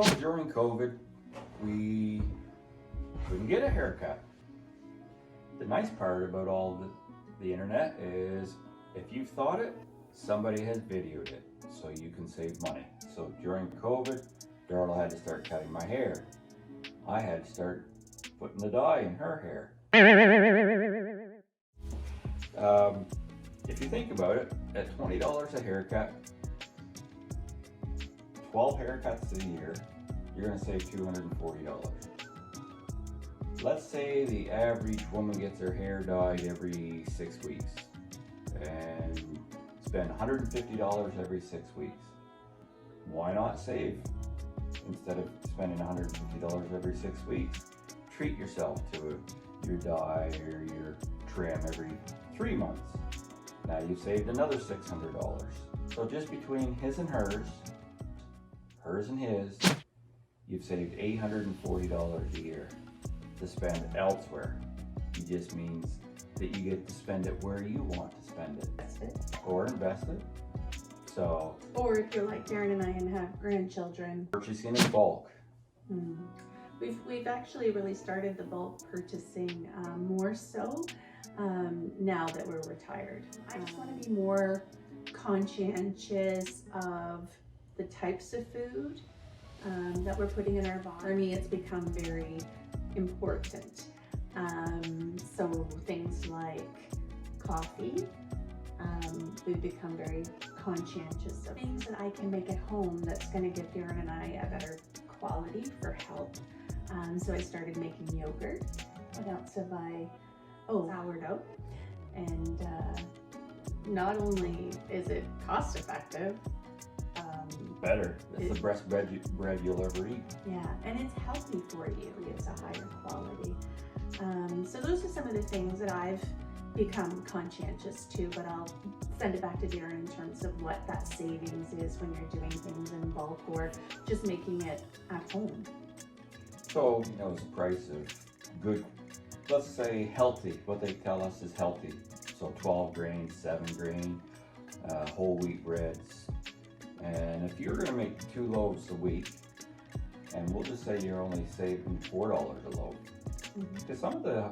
So during COVID, we couldn't get a haircut. The nice part about all the internet is if you've thought it, somebody has videoed it, so you can save money. So during COVID, Darla had to start cutting my hair. I had to start putting the dye in her hair. If you think about it, at $20 a haircut, 12 haircuts a year, you're going to save $240. Let's say the average woman gets her hair dyed every 6 weeks and spend $150 every 6 weeks. Why not save? Instead of spending $150 every 6 weeks, treat yourself to your dye or your trim every 3 months. Now you've saved another $600. So just between his and hers and his, you've saved $840 a year to spend elsewhere. It just means that you get to spend it where you want to spend it. Invest it. Or invest it. So, Or if you're like Darren and I and have grandchildren. purchasing in bulk. We've actually really started the bulk purchasing more so now that we're retired. I just want to be more conscientious of the types of food that we're putting in our body. For me, it's become very important. So things like coffee, we've become very conscientious of things that I can make at home that's going to give Darren and I a better quality for health. So I started making yogurt. What else have I? Oh, sourdough. And not only is it cost effective, Better. It's the best bread you'll ever eat. yeah, and it's healthy for you. It's a higher quality. So those are some of the things that I've become conscientious to, but I'll send it back to Darren in terms of what that savings is when you're doing things in bulk or just making it at home. So, it's the price of good, let's say healthy, what they tell us is healthy. So 12 grain, 7 grain, whole wheat breads. And if you're going to make 2 loaves a week, and we'll just say you're only saving $4 a loaf, because some of the